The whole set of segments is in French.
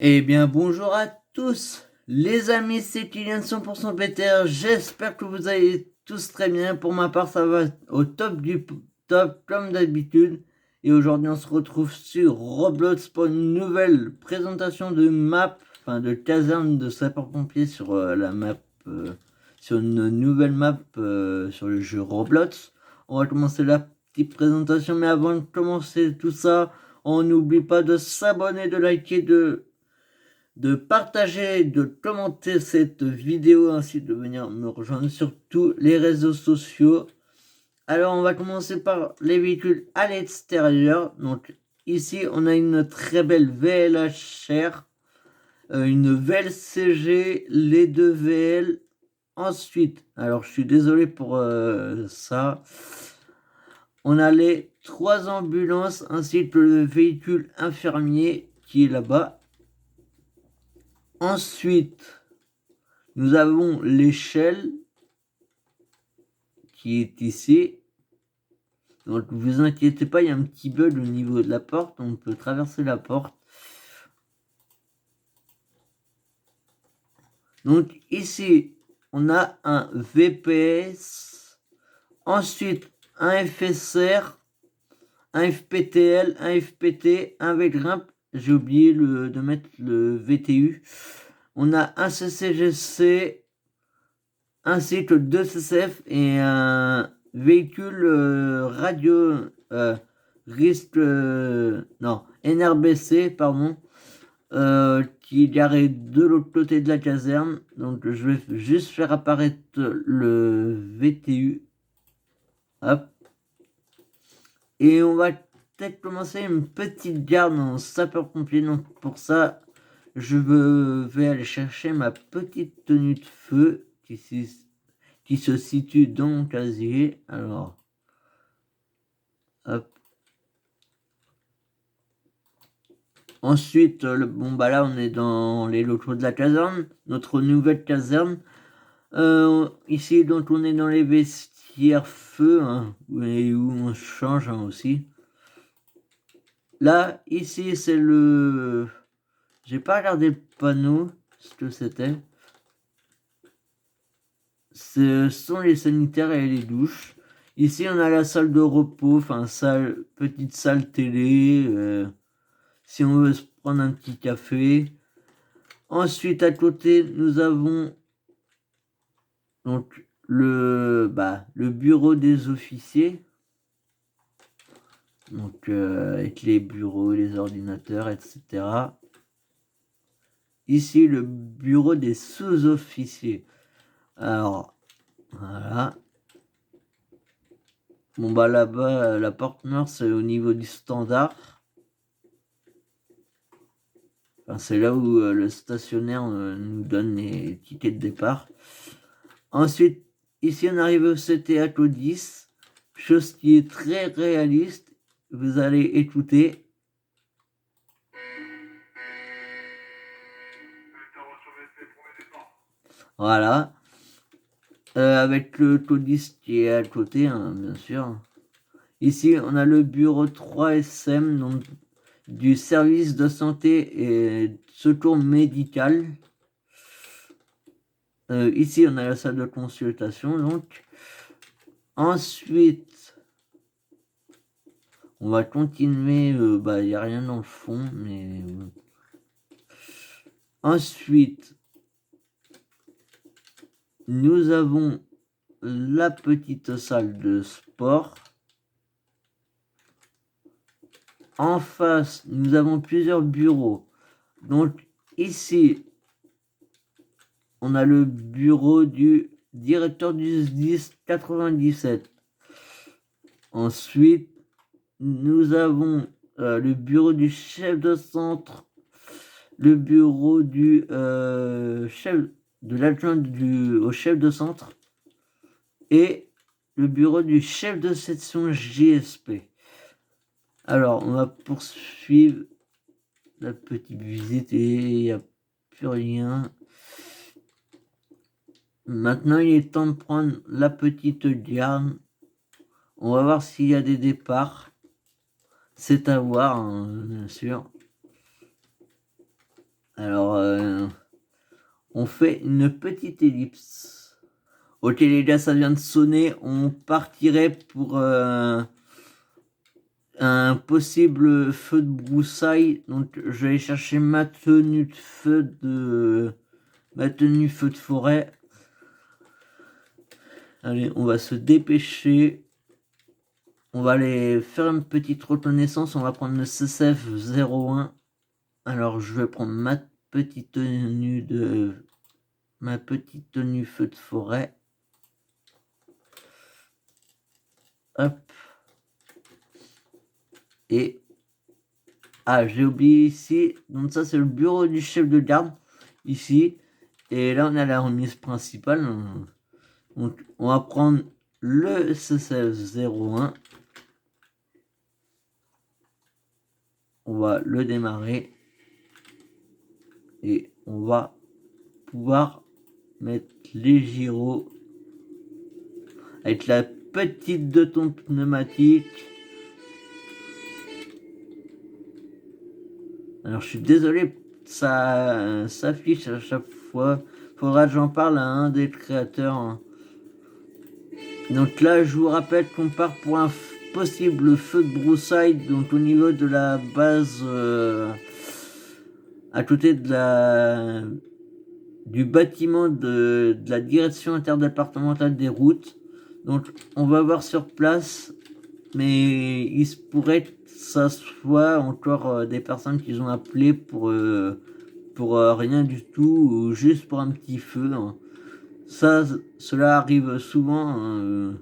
Eh bien, bonjour à tous, les amis, c'est Kylian 100% Peter. J'espère que vous allez tous très bien. Pour ma part, ça va au top du top, comme d'habitude. Et aujourd'hui, on se retrouve sur Roblox pour une nouvelle présentation de map, enfin de caserne de sapeurs-pompiers sur la map, sur une nouvelle map sur le jeu Roblox. On va commencer la petite présentation, mais avant de commencer tout ça, on n'oublie pas de s'abonner, de liker, de partager, de commenter cette vidéo ainsi de venir me rejoindre sur tous les réseaux sociaux. Alors on va commencer par les véhicules à l'extérieur. Donc ici on a une très belle VLHR, une VLCG, les deux VL. Ensuite, alors je suis désolé pour ça. On a les trois ambulances ainsi que le véhicule infirmier qui est là-bas. Ensuite, nous avons l'échelle qui est ici. Donc ne vous inquiétez pas, il y a un petit bug au niveau de la porte. On peut traverser la porte. Donc ici, on a un VPS. Ensuite, un FSR, un FPTL, un FPT, un VGrimp. J'ai oublié de mettre le VTU. On a un CCGC, ainsi que deux CCF et un véhicule radio risque non NRBC pardon, qui est garé de l'autre côté de la caserne. Donc je vais juste faire apparaître le VTU. Hop. Et on va peut-être commencer une petite garde en sapeur-pompier. Donc pour ça, vais aller chercher ma petite tenue de feu qui se situe dans mon casier. Alors, hop. Ensuite, bon bah là on est dans les locaux de la caserne, notre nouvelle caserne. Ici donc on est dans les vestiaires feu, hein, où on change hein, aussi. Là, ici c'est le... J'ai pas regardé le panneau, ce que c'était. Ce sont les sanitaires et les douches. Ici on a la salle de repos, enfin petite salle télé. Si on veut se prendre un petit café. Ensuite, à côté, nous avons donc le bureau des officiers. Donc, avec les bureaux, les ordinateurs, etc. Ici, le bureau des sous-officiers. Alors, voilà. Bon, bah là-bas, la porte nord, c'est au niveau du standard. Enfin, c'est là où le stationnaire nous donne les tickets de départ. Ensuite, ici, on arrive au CTA 10, chose qui est très réaliste. Vous allez écouter. Voilà. Avec le codiste qui est à côté, hein, bien sûr. Ici, on a le bureau 3SM, donc du service de santé et secours médical. Ici, on a la salle de consultation, donc. Ensuite, on va continuer. Il n'y a rien dans le fond, mais... Ensuite, nous avons la petite salle de sport. En face, nous avons plusieurs bureaux. Donc ici, on a le bureau du directeur du SDIS 97. Ensuite, nous avons le bureau du chef de centre, le bureau du chef de l'adjoint au chef de centre et le bureau du chef de section JSP. Alors, on va poursuivre la petite visite et il n'y a plus rien. Maintenant, il est temps de prendre la petite garde. On va voir s'il y a des départs. C'est à voir, hein, bien sûr. Alors, on fait une petite ellipse. Ok les gars, ça vient de sonner. On partirait pour un possible feu de broussailles. Donc, je vais chercher ma tenue de forêt. Allez, on va se dépêcher. On va aller faire une petite reconnaissance. On va prendre le CCF 01. Alors, je vais prendre ma petite tenue feu de forêt. Hop. Et j'ai oublié ici. Donc ça, c'est le bureau du chef de garde ici. Et là, on a la remise principale. Donc, on va prendre le CCF 01. On va le démarrer. Et on va pouvoir mettre les gyros avec la petite de ton pneumatique. Alors je suis désolé, ça s'affiche à chaque fois. Faudra que j'en parle à un des créateurs. Donc là, je vous rappelle qu'on part pour un possible feu de broussailles. Donc au niveau de la base, à côté de du bâtiment de la direction interdépartementale des routes. Donc on va voir sur place, mais il se pourrait que ça soit encore des personnes qui ont appelé pour rien du tout, ou juste pour un petit feu. Cela arrive souvent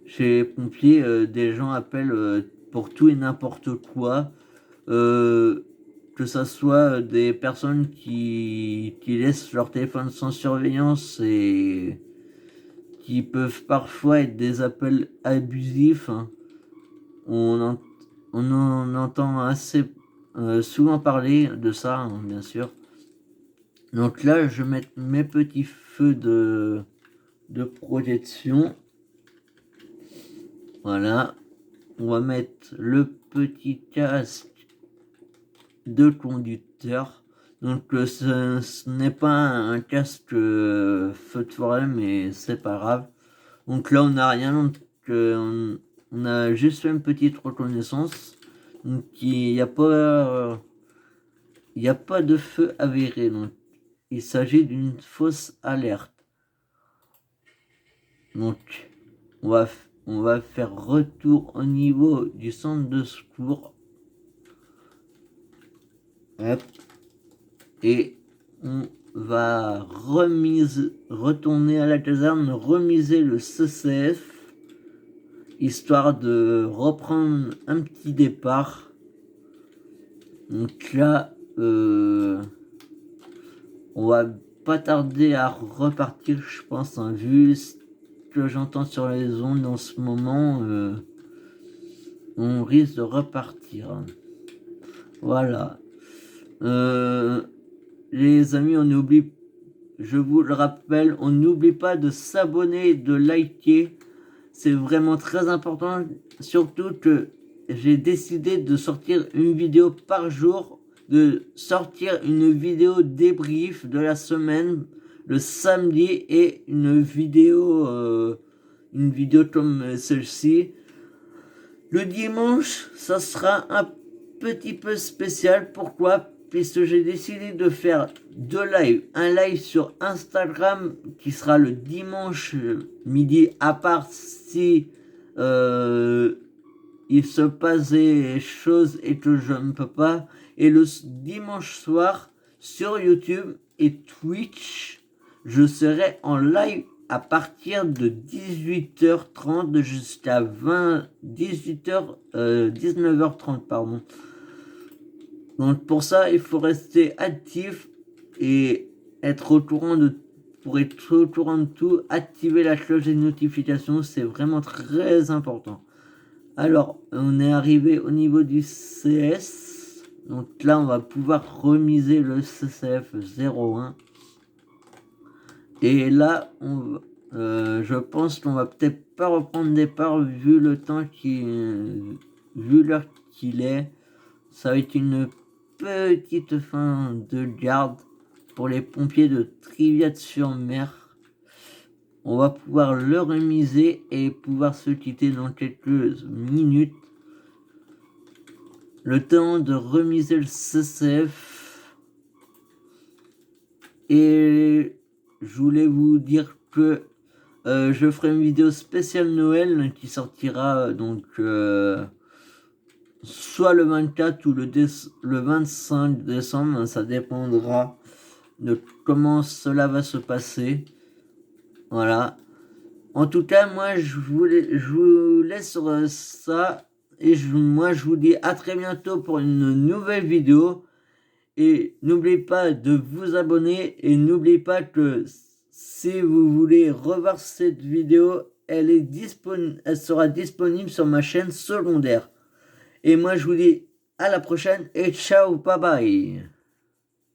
chez les pompiers. Des gens appellent pour tout et n'importe quoi. Que ça soit des personnes qui laissent leur téléphone sans surveillance et qui peuvent parfois être des appels abusifs. On en entend assez souvent parler de ça, bien sûr. Donc là, je vais mettre mes petits feux de projection. Voilà. On va mettre le petit casque de conducteur. Donc ce n'est pas un casque feu de forêt, mais c'est pas grave. Donc là, on n'a rien, donc on a juste fait une petite reconnaissance. Donc il n'y a pas de feu avéré. Donc il s'agit d'une fausse alerte. Donc on va faire retour au niveau du centre de secours. Hop. Et on va retourner à la caserne, remiser le CCF, histoire de reprendre un petit départ. Donc là, on va pas tarder à repartir, je pense, vu ce que j'entends sur les ondes en ce moment, on risque de repartir. Voilà. Les amis, je vous le rappelle, on n'oublie pas de s'abonner, de liker. C'est vraiment très important, surtout que j'ai décidé de sortir une vidéo par jour, de sortir une vidéo débrief de la semaine le samedi et une vidéo comme celle-ci. Le dimanche, ça sera un petit peu spécial. Pourquoi ? Puisque j'ai décidé de faire deux lives. Un live sur Instagram qui sera le dimanche midi, à part si il se passe des choses et que je ne peux pas. Et le dimanche soir sur YouTube et Twitch, je serai en live à partir de 18h30 jusqu'à 19h30, pardon. Donc pour ça, il faut rester actif et être au courant pour être au courant de tout, activer la cloche des notifications, c'est vraiment très important. Alors, on est arrivé au niveau du CS. Donc là, on va pouvoir remiser le CCF 01. Et là, je pense qu'on va peut-être pas reprendre départ vu l'heure qu'il est. Ça va être une petite fin de garde pour les pompiers de Triviat-sur-Mer. On va pouvoir le remiser et pouvoir se quitter dans quelques minutes. Le temps de remiser le CCF. Et je voulais vous dire que je ferai une vidéo spéciale Noël qui sortira donc soit le 24 ou le 25 décembre. Ça dépendra de comment cela va se passer. Voilà. En tout cas, moi, je vous laisse sur ça. Et moi, je vous dis à très bientôt pour une nouvelle vidéo. Et n'oubliez pas de vous abonner. Et n'oubliez pas que si vous voulez revoir cette vidéo, elle sera disponible sur ma chaîne secondaire. Et moi, je vous dis à la prochaine et ciao, bye bye.